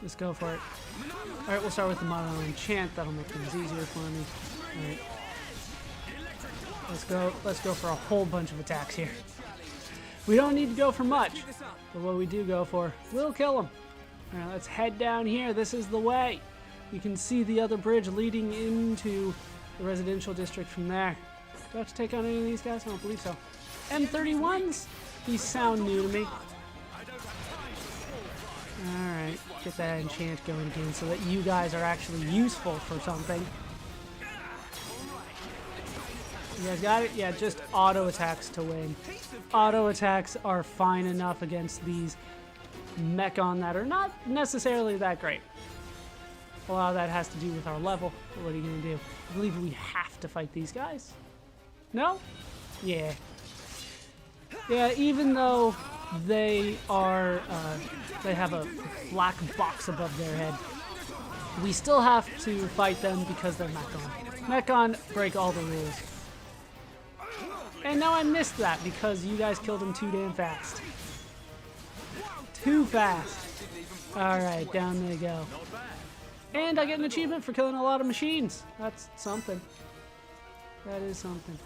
Let's go for it. Alright, we'll start with the mono enchant. That'll make things easier for me. Alright. Let's go for a whole bunch of attacks here. We don't need to go for much, but what we do go for, we'll kill them. Alright, let's head down here. This is the way. You can see the other bridge leading into the residential district from there. Do I have to take on any of these guys? I don't believe so. M31s? These sound new to me. Alright, get that enchant going again so that you guys are actually useful for something. You guys got it? Yeah, just auto attacks to win. Auto attacks are fine enough against these Mechon that are not necessarily that great. A lot of that has to do with our level, but what are you going to do? I believe we have to fight these guys. No? Yeah. Yeah, even though they are, they have a black box above their head, we still have to fight them because they're Mechon. Mechon break all the rules. And now I missed that because you guys killed him too damn fast. Too fast. Alright, down they go. And I get an achievement for killing a lot of machines. That's something. That is something.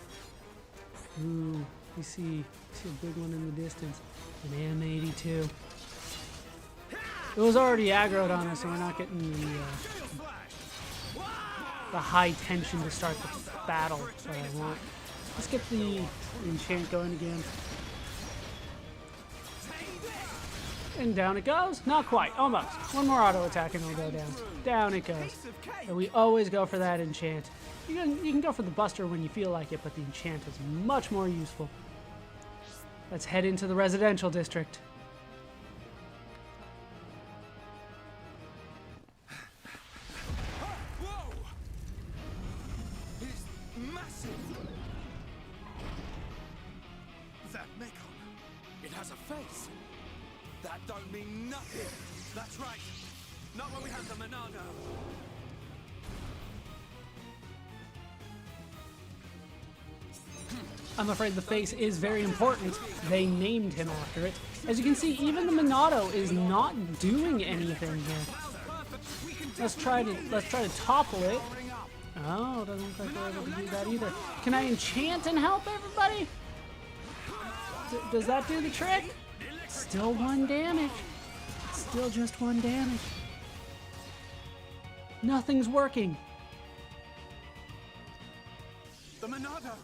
Ooh, we see a big one in the distance. An M82. It was already aggroed on us, so we're not getting the high tension to start the battle that I want. Let's get the enchant going again. And down it goes. Not quite. Almost. One more auto attack and it'll go down. Down it goes. And we always go for that enchant. You can go for the buster when you feel like it, but the enchant is much more useful. Let's head into the residential district. Whoa! It's massive! That Mechon, it has a face. That don't mean nothing. That's right. Not when we have the Monado. I'm afraid the face is very important. They named him after it. As you can see, even the Monado is not doing anything here. Let's try to topple it. Oh, doesn't look like we're able to do that either. Can I enchant and help everybody? Does that do the trick? Still 1 damage. Still just 1 damage. Nothing's working. The Monado!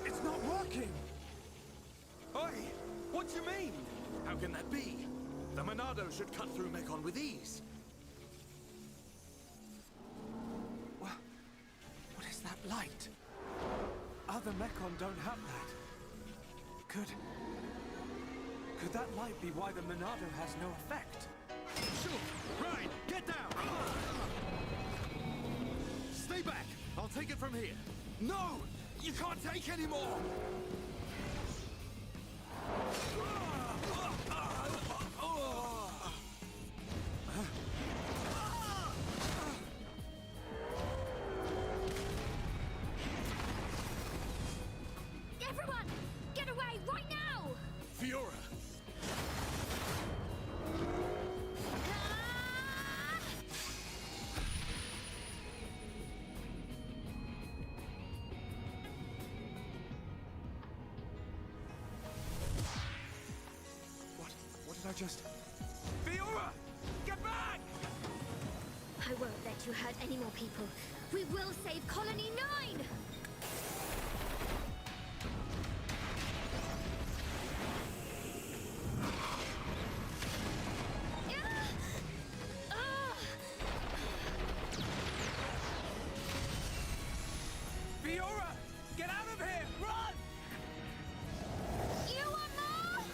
It's not working! Oi! What do you mean? How can that be? The Monado should cut through Mechon with ease. What is that light? Other Mechon don't have that. Could that light be why the Monado has no effect? Sure! Right! Get down! Stay back! I'll take it from here. No! You can't take any more! Everyone! Get away right now! Fiora! What did I just... Fiora! Get back! I won't let you hurt any more people. We will save Colony 9! Fiora! Get out of here! Run! You want more?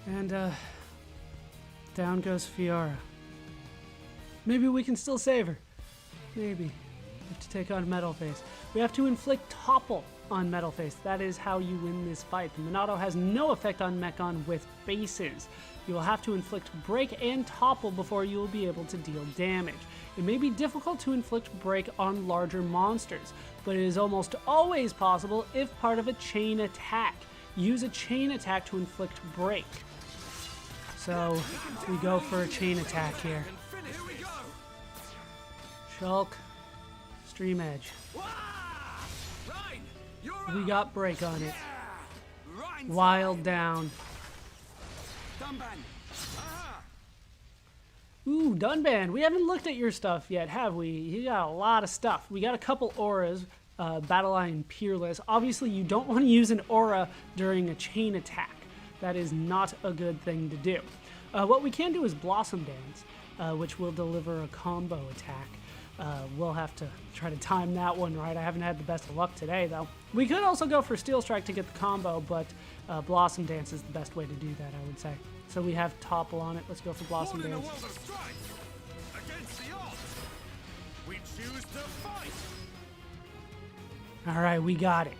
And, down goes Fiora. Maybe we can still save her. Maybe. We have to take on Metalface. We have to inflict topple on Metalface. That is how you win this fight. The Monado has no effect on Mechon with bases. You will have to inflict break and topple before you will be able to deal damage. It may be difficult to inflict break on larger monsters, but it is almost always possible if part of a chain attack. Use a chain attack to inflict break. So we go for a chain attack here. Shulk, Stream Edge. We got break on it. Wild down. Ooh, Dunban. We haven't looked at your stuff yet, have we? You got a lot of stuff. We got a couple auras. Battle Line Peerless. Obviously, you don't want to use an aura during a chain attack. That is not a good thing to do. What we can do is Blossom Dance, which will deliver a combo attack. We'll have to try to time that one right. I haven't had the best of luck today, though. We could also go for Steel Strike to get the combo, but Blossom Dance is the best way to do that, I would say. So we have Topple on it. Let's go for Blossom Dance. We choose to fight. All right, we got it.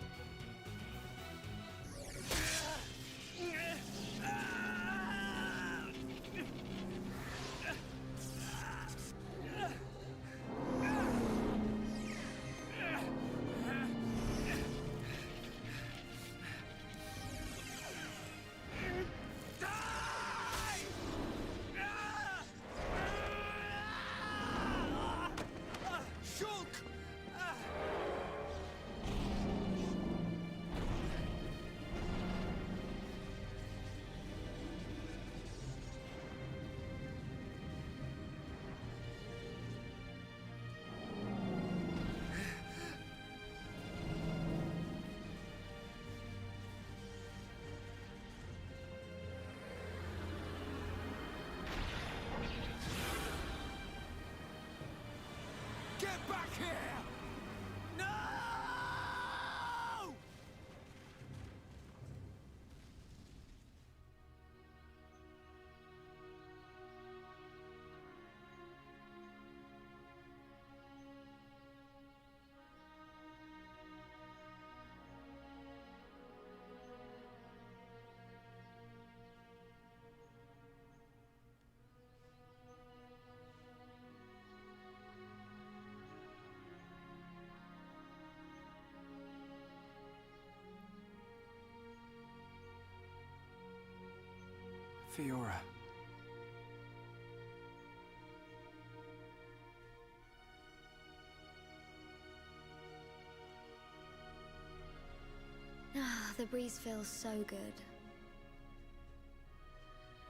Get back here! No! Fiora. Ah, the breeze feels so good.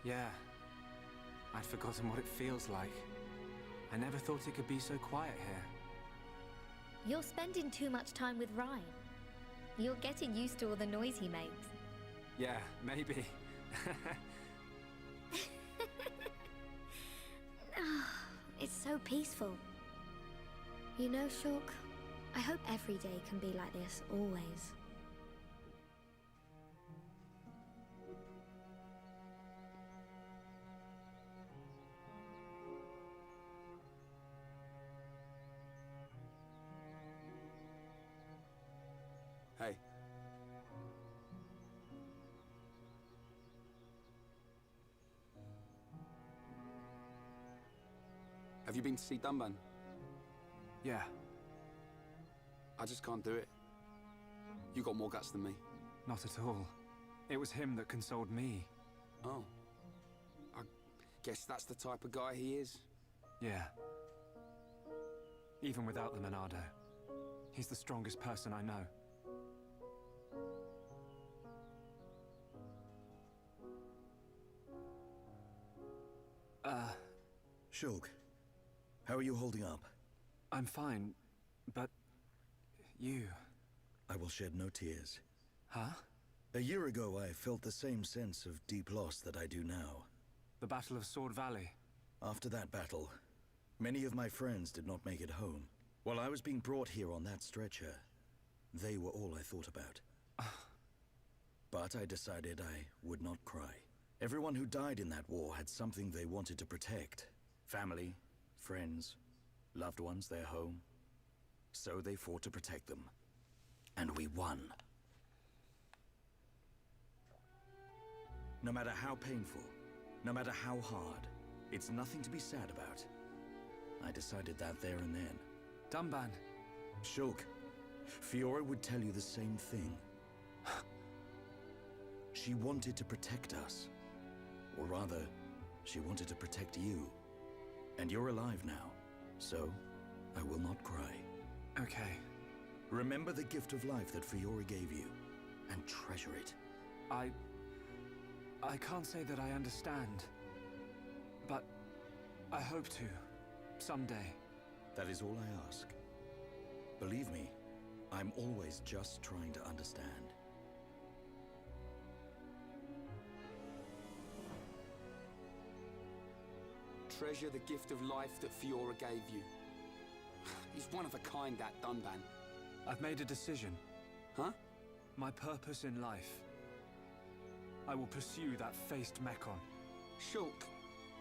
Yeah. I'd forgotten what it feels like. I never thought it could be so quiet here. You're spending too much time with Ryan. You're getting used to all the noise he makes. Yeah, maybe. It's so peaceful. You know, Shulk, I hope every day can be like this, always. Hey. Have you been to see Dunban? Yeah. I just can't do it. You got more guts than me. Not at all. It was him that consoled me. Oh. I guess that's the type of guy he is. Yeah. Even without the Monado. He's the strongest person I know. Shulk, how are you holding up? I'm fine, but... you... I will shed no tears. Huh? A year ago, I felt the same sense of deep loss that I do now. The Battle of Sword Valley. After that battle, many of my friends did not make it home. While I was being brought here on that stretcher, they were all I thought about. But I decided I would not cry. Everyone who died in that war had something they wanted to protect. Family, friends, loved ones, their home. So they fought to protect them. And we won. No matter how painful, no matter how hard, it's nothing to be sad about. I decided that there and then. Dunban. Shulk, Fiora would tell you the same thing. She wanted to protect us. Or rather, she wanted to protect you. And you're alive now, so I will not cry. Okay. Remember the gift of life that Fiora gave you, and treasure it. I can't say that I understand, but I hope to, someday. That is all I ask. Believe me, I'm always just trying to understand. Treasure the gift of life that Fiora gave you. He's one of a kind, that Dunban. I've made a decision. Huh? My purpose in life. I will pursue that faced Mechon. Shulk.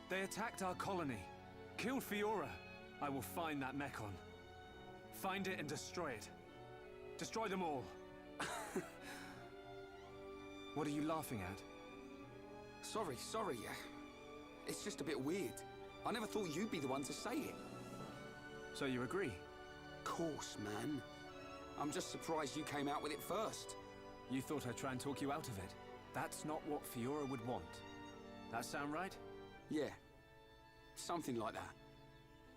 They attacked our colony, killed Fiora. I will find that Mechon. Find it and destroy it. Destroy them all. What are you laughing at? Sorry. It's just a bit weird. I never thought you'd be the one to say it. So you agree? Course, man. I'm just surprised you came out with it first. You thought I'd try and talk you out of it? That's not what Fiora would want. That sound right? Yeah. Something like that.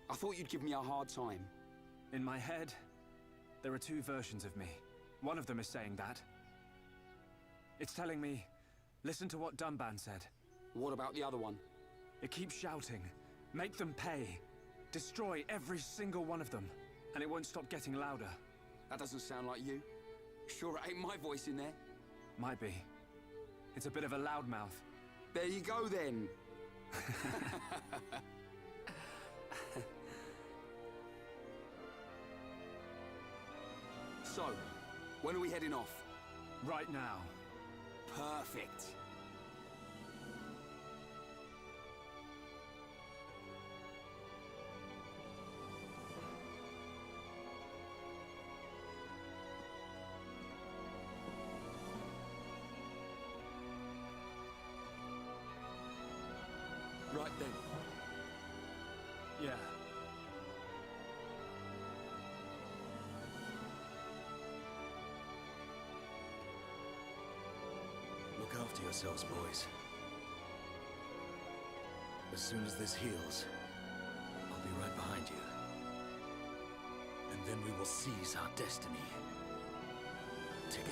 I thought you'd give me a hard time. In my head, there are two versions of me. One of them is saying that. It's telling me, listen to what Dunban said. What about the other one? It keeps shouting, make them pay. Destroy every single one of them, and it won't stop getting louder. That doesn't sound like you. Sure it ain't my voice in there. Might be. It's a bit of a loudmouth. There you go then. So, when are we heading off? Right now. Perfect. Right then. Yeah. Look after yourselves, boys. As soon as this heals, I'll be right behind you. And then we will seize our destiny. Together.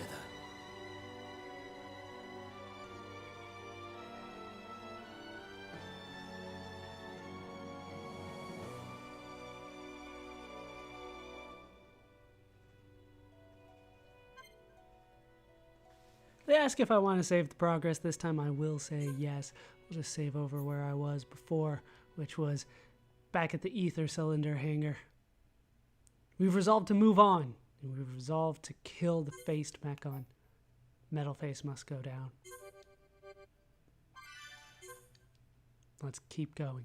They ask if I want to save the progress. This time I will say yes. I'll just save over where I was before, which was back at the ether cylinder hangar. We've resolved to move on, and we've resolved to kill the faced Mechon. Metal face must go down. Let's keep going.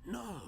No!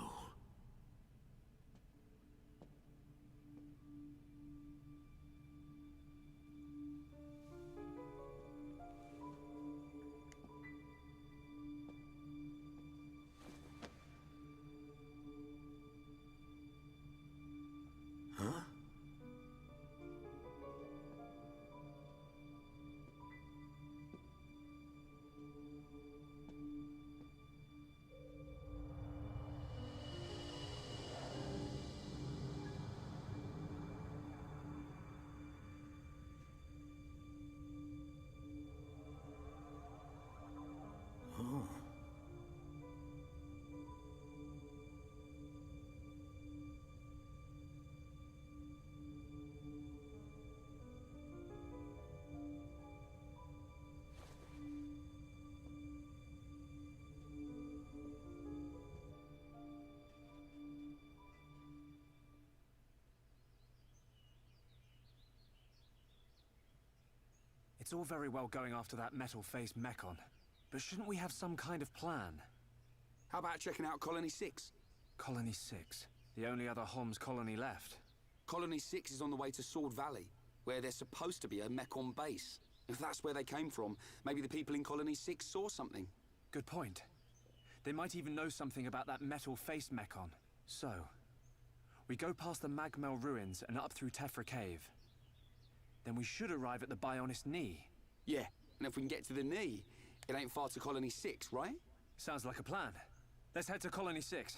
It's all very well going after that metal-faced Mechon, but shouldn't we have some kind of plan? How about checking out Colony 6? Colony 6, the only other Homs colony left. Colony 6 is on the way to Sword Valley, where there's supposed to be a Mechon base. If that's where they came from, maybe the people in Colony 6 saw something. Good point. They might even know something about that metal-faced Mechon. So, we go past the Magmel ruins and up through Tephra Cave. Then we should arrive at the Bionis Knee. Yeah, and if we can get to the knee, it ain't far to Colony 6, right? Sounds like a plan. Let's head to Colony 6.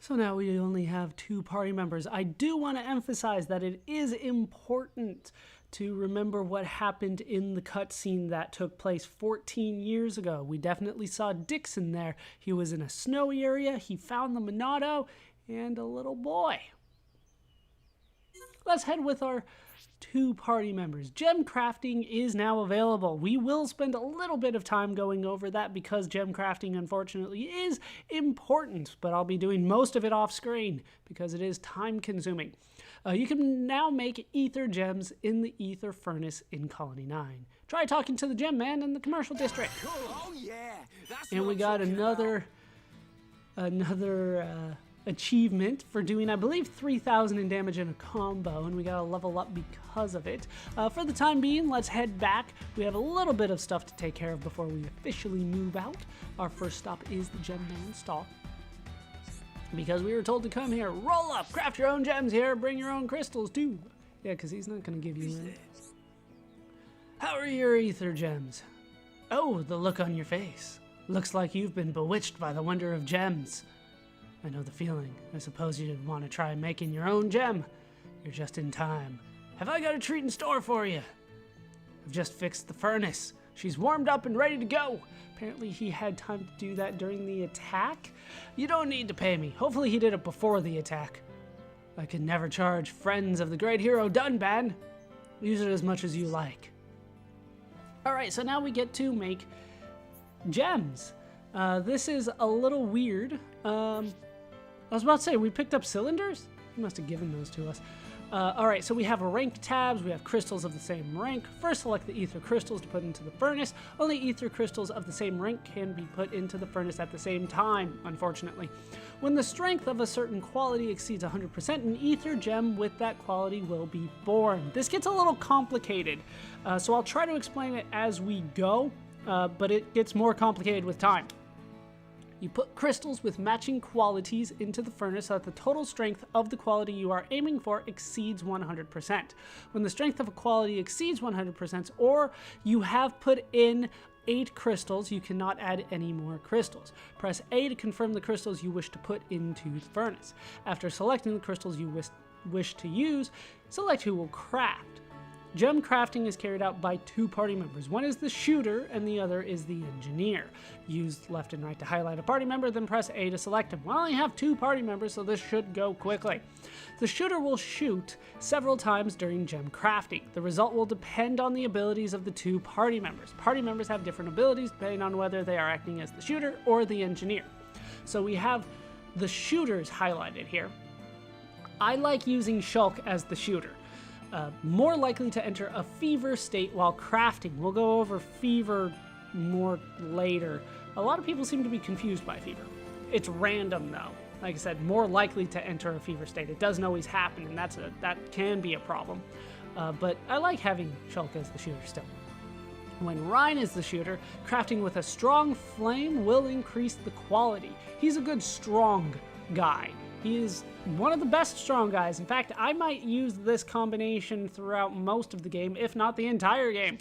So now we only have 2 party members. I do want to emphasize that it is important to remember what happened in the cutscene that took place 14 years ago. We definitely saw Dixon there. He was in a snowy area, he found the Monado, and a little boy. Let's head with our 2 party members. Gem crafting is now available. We will spend a little bit of time going over that because gem crafting unfortunately is important, but I'll be doing most of it off screen because it is time consuming. You can now make ether gems in the ether furnace in Colony 9. Try talking to the gem man in the commercial district. Oh yeah, that's And what we I'm got talking another achievement for doing, I believe, 3,000 in damage in a combo, and we got to level up because of it. For the time being, let's head back. We have a little bit of stuff to take care of before we officially move out. Our first stop is the Gem Man stall, because we were told to come here, roll up, craft your own gems here, bring your own crystals too. Yeah, because he's not going to give you any. How are your ether gems? Oh, the look on your face. Looks like you've been bewitched by the wonder of gems. I know the feeling. I suppose you'd want to try making your own gem. You're just in time. Have I got a treat in store for you? I've just fixed the furnace. She's warmed up and ready to go. Apparently he had time to do that during the attack. You don't need to pay me. Hopefully he did it before the attack. I can never charge friends of the great hero Dunban. Use it as much as you like. Alright, so now we get to make gems. This is a little weird. I was about to say, we picked up cylinders? He must have given those to us. Alright, so we have rank tabs, we have crystals of the same rank. First select the ether crystals to put into the furnace. Only ether crystals of the same rank can be put into the furnace at the same time, unfortunately. When the strength of a certain quality exceeds 100%, an ether gem with that quality will be born. This gets a little complicated, so I'll try to explain it as we go, but it gets more complicated with time. You put crystals with matching qualities into the furnace so that the total strength of the quality you are aiming for exceeds 100%. When the strength of a quality exceeds 100%, or you have put in 8 crystals, you cannot add any more crystals. Press A to confirm the crystals you wish to put into the furnace. After selecting the crystals you wish to use, select who will craft. Gem crafting is carried out by 2 party members. One is the shooter and the other is the engineer. Use left and right to highlight a party member, then press A to select him. We only have 2 party members, so this should go quickly. The shooter will shoot several times during gem crafting. The result will depend on the abilities of the 2 party members. Party members have different abilities depending on whether they are acting as the shooter or the engineer. So we have the shooters highlighted here. I like using Shulk as the shooter. More likely to enter a fever state while crafting. We'll go over fever more later. A lot of people seem to be confused by fever. It's random though. Like I said, more likely to enter a fever state. It doesn't always happen, and that can be a problem. But I like having Shulk as the shooter still. When Ryan is the shooter, crafting with a strong flame will increase the quality. He's a good strong guy. He is one of the best strong guys. In fact, I might use this combination throughout most of the game, if not the entire game.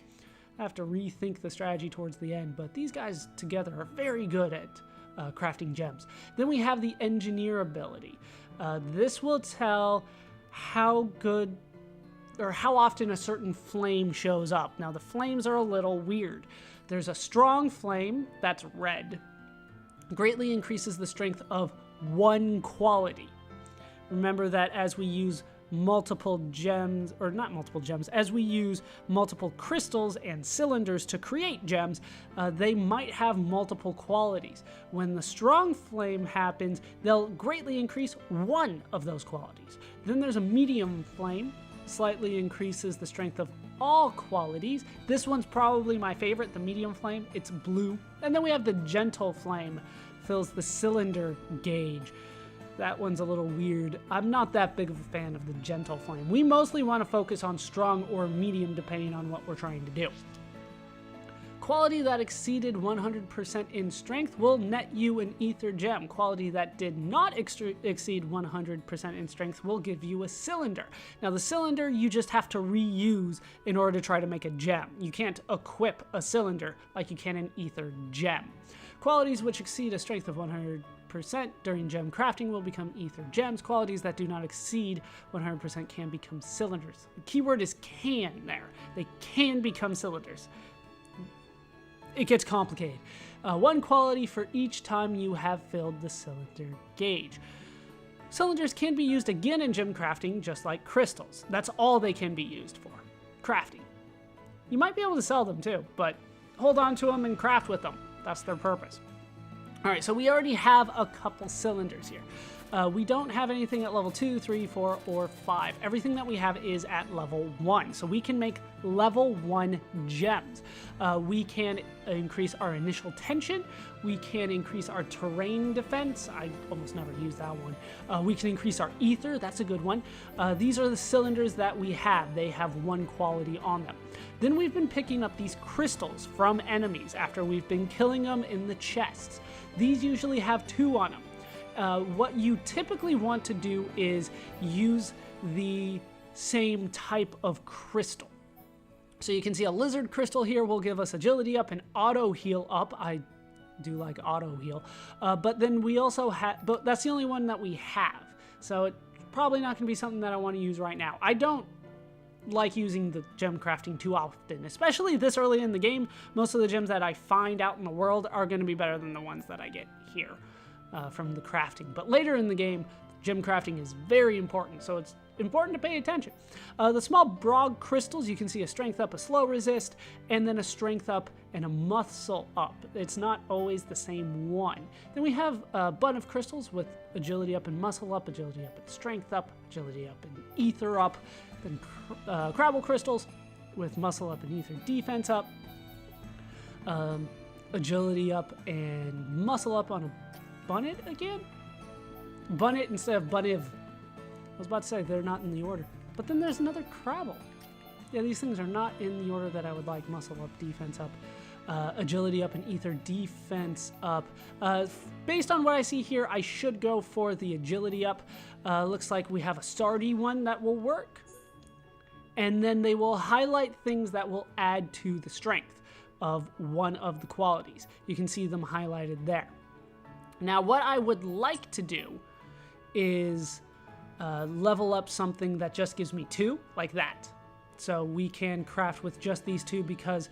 I have to rethink the strategy towards the end, but these guys together are very good at crafting gems. Then we have the engineer ability. This will tell how good or how often a certain flame shows up. Now the flames are a little weird. There's a strong flame that's red. Greatly increases the strength of one quality. Remember that as we use multiple gems, or not multiple gems, as we use multiple crystals and cylinders to create gems, they might have multiple qualities. When the strong flame happens, they'll greatly increase one of those qualities. Then there's a medium flame, slightly increases the strength of all qualities. This one's probably my favorite, the medium flame. It's blue. And then we have the gentle flame, fills the cylinder gauge. That one's a little weird. I'm not that big of a fan of the gentle flame. We mostly want to focus on strong or medium depending on what we're trying to do. Quality that exceeded 100% in strength will net you an ether gem. Quality that did not exceed 100% in strength will give you a cylinder. Now the cylinder you just have to reuse in order to try to make a gem. You can't equip a cylinder like you can an ether gem. Qualities which exceed a strength of 100% during gem crafting will become ether gems. Qualities that do not exceed 100% can become cylinders. The keyword is can there. They can become cylinders. It gets complicated. One quality for each time you have filled the cylinder gauge. Cylinders can be used again in gem crafting, just like crystals. That's all they can be used for. Crafting. You might be able to sell them too, but hold on to them and craft with them. That's their purpose. All right, so we already have a couple cylinders here. We don't have anything at level 2, 3, 4, or 5. Everything that we have is at level 1. So we can make level 1 gems. We can increase our initial tension. We can increase our terrain defense. I almost never use that one. We can increase our ether. That's a good one. These are the cylinders that we have. They have one quality on them. Then we've been picking up these crystals from enemies after we've been killing them in the chests. These usually have 2 on them. What you typically want to do is use the same type of crystal. So you can see a lizard crystal here will give us agility up and auto heal up. I do like auto heal. But then we also have, but that's the only one that we have. So it's probably not going to be something that I want to use right now. I don't like using the gem crafting too often, especially this early in the game. Most of the gems that I find out in the world are going to be better than the ones that I get here. From the crafting. But later in the game, gem crafting is very important, so it's important to pay attention. The small brog crystals, you can see a strength up, a slow resist, and then a strength up and a muscle up. It's not always the same one. Then we have a bunch of crystals with agility up and muscle up, agility up and strength up, agility up and ether up. Then crabble crystals with muscle up and ether defense up, agility up and muscle up on a Bunnet again? Bunnet instead of Buniv. I was about to say they're not in the order. But then there's another Crabble. Yeah, these things are not in the order that I would like. Muscle up, defense up, agility up, and ether defense up. Based on what I see here, I should go for the agility up. Looks like we have a Sardi one that will work. And then they will highlight things that will add to the strength of one of the qualities. You can see them highlighted there. Now, what I would like to do is level up something that just gives me 2, like that. So we can craft with just these 2 because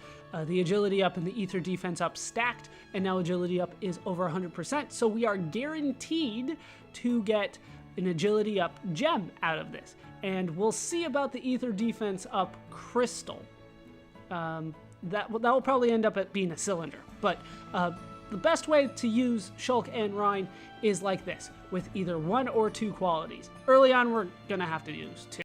the agility up and the ether defense up stacked, and now agility up is over 100%. So we are guaranteed to get an agility up gem out of this. And we'll see about the ether defense up crystal. That will probably end up at being a cylinder, but the best way to use Shulk and Rhine is like this, with either 1 or 2 qualities. Early on, we're going to have to use 2.